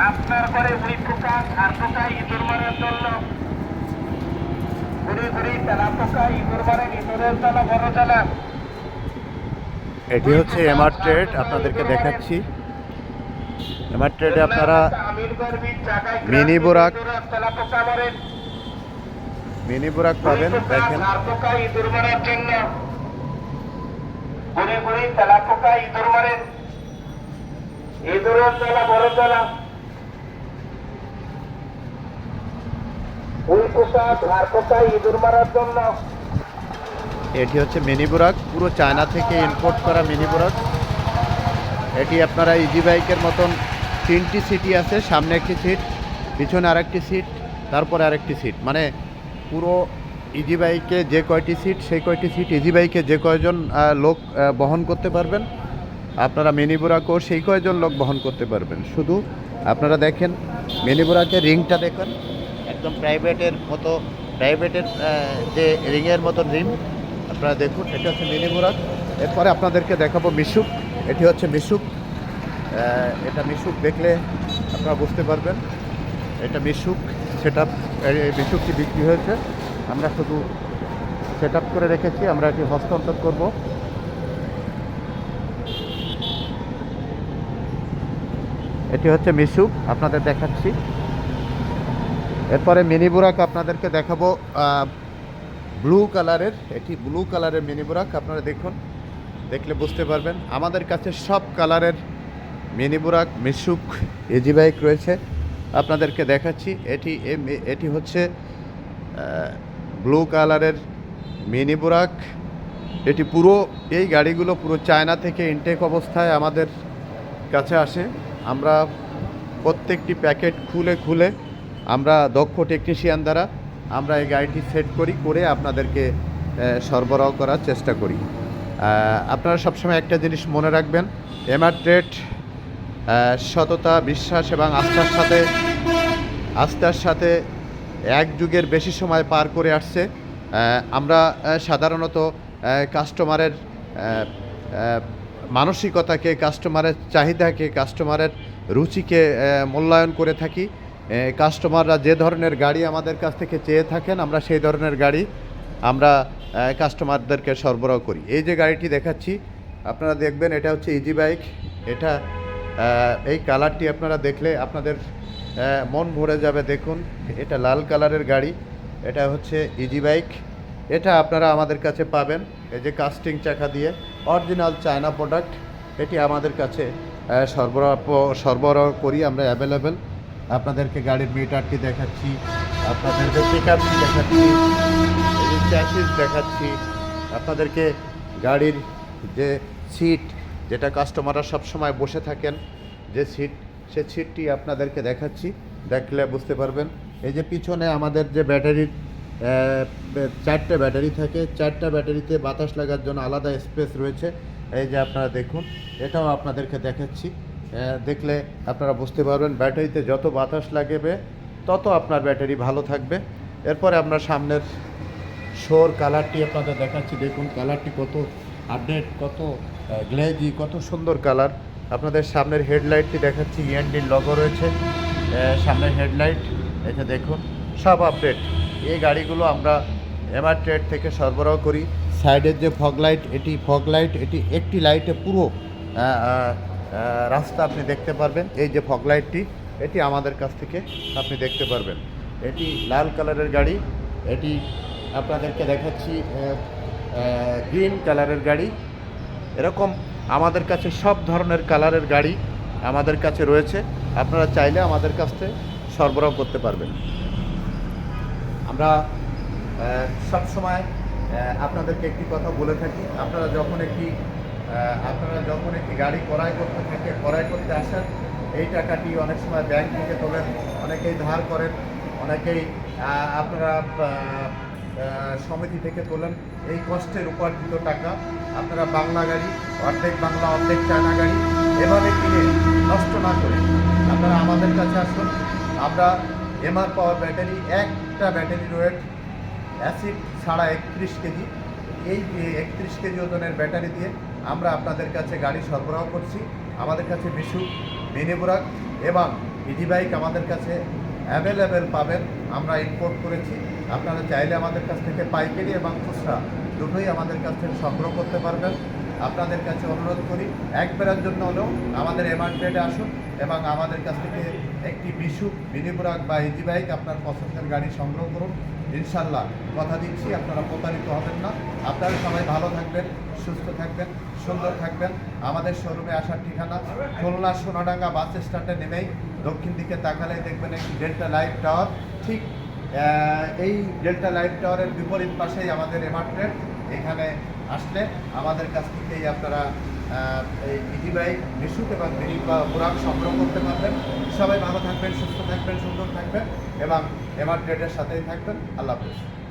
আপনার করে উনি পোকা আর পোকা ইঁদুর মারার জন্য ঘুরি ঘুরি তেলা পোকা ইঁদুর মারেন, ইঁদুরের জ্বালা বড় জ্বালা। এটি হচ্ছে এমআর ট্রেড, আপনাদেরকে দেখাচ্ছি। এমআর ট্রেডে আপনারা মিনি বোরাক পাবেন। দেখেন আর পোকা ইঁদুর মারার জন্য ঘুরি ঘুরি তেলা পোকা ইঁদুর মারেন, ইঁদুরের জ্বালা বড় জ্বালা। উই পোকা আর পোকা ইঁদুর মারার জন্য। এটি হচ্ছে মিনি বোরাক, পুরো চায়না থেকে ইম্পোর্ট করা মিনি বোরাক। এটি আপনারা ইজি বাইকের মতন 3টি সিটই আছে, সামনে একটি সিট, পিছনে আরেকটি সিট, তারপরে আরেকটি সিট, মানে পুরো ইজি বাইকে যে কয়টি সিট সেই কয়টি সিট ইজি বাইকে যে কয়জন লোক বহন করতে পারবেন, আপনারা মিনি বোরাকও সেই কয়জন লোক বহন করতে পারবেন। শুধু আপনারা দেখেন মিনি বোরাকের রিংটা দেখেন, একদম প্রাইভেটের মতো, প্রাইভেটের যে রিংয়ের মতো রিং আপনারা দেখুন। এটা হচ্ছে মিনি বোরাক। এরপরে আপনাদেরকে দেখাবো মিশুক। এটি হচ্ছে মিশুক। এটা মিশুক দেখলে আপনারা বুঝতে পারবেন এটা মিশুক সেট আপ। এই মিশুকটি বিক্রি হয়েছে, আমরা শুধু সেট আপ করে রেখেছি, আমরা এটি হস্তান্তর করব। এটি হচ্ছে মিশুক, আপনাদের দেখাচ্ছি। এরপরে মিনি বোরাক আপনাদেরকে দেখাবো ব্লু কালারের। এটি ব্লু কালারের মিনি বোরাক, আপনারা দেখুন, দেখলে বুঝতে পারবেন। আমাদের কাছে সব কালারের মিনি বোরাক মিশুক ইজি বাইক রয়েছে, আপনাদেরকে দেখাচ্ছি। এটি হচ্ছে ব্লু কালারের মিনি বোরাক। এটি পুরো, এই গাড়িগুলো পুরো চায়না থেকে ইনটেক অবস্থায় আমাদের কাছে আসে। আমরা প্রত্যেকটি প্যাকেট খুলে খুলে আমরা দক্ষ টেকনিশিয়ান দ্বারা আমরা এই গাড়িটি সেট করে আপনাদেরকে সরবরাহ করার চেষ্টা করি। আপনারা সবসময় একটা জিনিস মনে রাখবেন, এমআর ট্রেড সততা, বিশ্বাস এবং আস্থার সাথে এক যুগের বেশি সময় পার করে আসছে। আমরা সাধারণত কাস্টমারের মানসিকতাকে, কাস্টমারের চাহিদাকে, কাস্টমারের রুচিকে মূল্যায়ন করে থাকি। কাস্টমাররা যে ধরনের গাড়ি আমাদের কাছ থেকে চেয়ে থাকেন, আমরা সেই ধরনের গাড়ি আমরা কাস্টমারদেরকে সরবরাহ করি। এই যে গাড়িটি দেখাচ্ছি আপনারা দেখবেন, এটা হচ্ছে ইজি বাইক। এটা এই কালারটি আপনারা দেখলে আপনাদের মন ভরে যাবে। দেখুন, এটা লাল কালারের গাড়ি, এটা হচ্ছে ইজি বাইক। এটা আপনারা আমাদের কাছে পাবেন এই যে কাস্টিং চাকা দিয়ে, অরিজিনাল চায়না প্রোডাক্ট। এটি আমাদের কাছে সরবরাহ করি আমরা, অ্যাভেলেবেল। আপনাদেরকে গাড়ির মিটারটি দেখাচ্ছি, আপনাদেরকে পিকআপটি দেখাচ্ছি, চ্যাসিস দেখাচ্ছি, আপনাদেরকে গাড়ির যে সিট, যেটা কাস্টমাররা সবসময় বসে থাকেন যে সিট, সে সিটটি আপনাদেরকে দেখাচ্ছি, দেখলে বুঝতে পারবেন। এই যে পিছনে আমাদের যে ব্যাটারির 4টে ব্যাটারি থাকে, 4টা ব্যাটারিতে বাতাস লাগার জন্য আলাদা স্পেস রয়েছে। এই যে আপনারা দেখুন, এটাও আপনাদেরকে দেখাচ্ছি, দেখলে আপনারা বুঝতে পারবেন ব্যাটারিতে যত বাতাস লাগবে তত আপনার ব্যাটারি ভালো থাকবে। এরপরে আমরা সামনের শোর কালারটি আপনাদের দেখাচ্ছি। দেখুন কালারটি কত আপডেট, কত গ্লেজি, কত সুন্দর কালার। আপনাদের সামনের হেডলাইটটি দেখাচ্ছি, ইএনডির লগো রয়েছে সামনের হেডলাইট। এটা দেখুন, সব আপডেট। এই গাড়িগুলো আমরা এমআর ট্রেড থেকে সরবরাহ করি। সাইডের যে ফগ লাইট, এটি একটি লাইটে পুরো রাস্তা আপনি দেখতে পারবেন। এই যে ফগ লাইটটি, এটি আমাদের কাছ থেকে আপনি দেখতে পারবেন। এটি লাল কালারের গাড়ি। এটি আপনাদেরকে দেখাচ্ছি গ্রিন কালারের গাড়ি। এরকম আমাদের কাছে সব ধরনের কালারের গাড়ি আমাদের কাছে রয়েছে, আপনারা চাইলে আমাদের কাছ থেকে সরবরাহ করতে পারবেন। আমরা সব সময় আপনাদেরকে একটি কথা বলে থাকি, আপনারা যখন একটি গাড়ি ক্রয় করতে আসেন, এই টাকাটি অনেক সময় ব্যাংক থেকে তোলেন, অনেকেই ধার করেন, অনেকেই আপনারা সমিতি থেকে তোলেন। এই কষ্টের উপার্জিত টাকা আপনারা বাংলা গাড়ি, অর্ধেক বাংলা অর্ধেক চায়না গাড়ি এভাবে কিনে নষ্ট না করে আপনারা আমাদের কাছে আসুন। আমরা এমআর পাওয়ার ব্যাটারি, একটা ব্যাটারির ওয়েট অ্যাসিড ছাড়া 31 কেজি। এই 31 কেজি ওজনের ব্যাটারি দিয়ে আমরা আপনাদের কাছে গাড়ি সরবরাহ করছি। আমাদের কাছে মিশুক, মিনি বোরাক এবং ইজি বাইক আমাদের কাছে অ্যাভেলেবেল পাবেন। আমরা ইম্পোর্ট করেছি। আপনারা চাইলে আমাদের কাছ থেকে পাইকারি এবং খুচরা দুটোই আমাদের কাছ থেকে সংগ্রহ করতে পারবেন। আপনাদের কাছে অনুরোধ করি একবারের জন্য হলেও আমাদের এমার্কেটে আসুন এবং আমাদের কাছ থেকে একটি বিশুক, মিনিবুরাক বা ইজি বাইক আপনার পছন্দের গাড়ি সংগ্রহ করুন। ইনশাল্লাহ কথা দিচ্ছি আপনারা প্রতারিত হবেন না। আপনারা সবাই ভালো থাকবেন, সুস্থ থাকবেন, সুন্দর থাকবেন। আমাদের শোরুমে আসার ঠিকানা খুলনা সোনাডাঙ্গা বাস স্ট্যান্ডে নেমেই দক্ষিণ দিকে তাকালেই দেখবেন একটি ডেল্টা লাইফ টাওয়ার। ঠিক এই ডেল্টা লাইফ টাওয়ারের বিপরীত পাশেই আমাদের এমার্কেট। এখানে আসলে আমাদের কাছ থেকেই আপনারা এই ইজি বাইক, বিশুক এবং মিনি বা বুরাক সংগ্রহ করতে পারবেন। সবাই ভালো থাকবেন, সুস্থ থাকবেন, সুন্দর থাকবেন এবং এমার্কেটের সাথেই থাকবেন। আল্লাহ হাফেজ।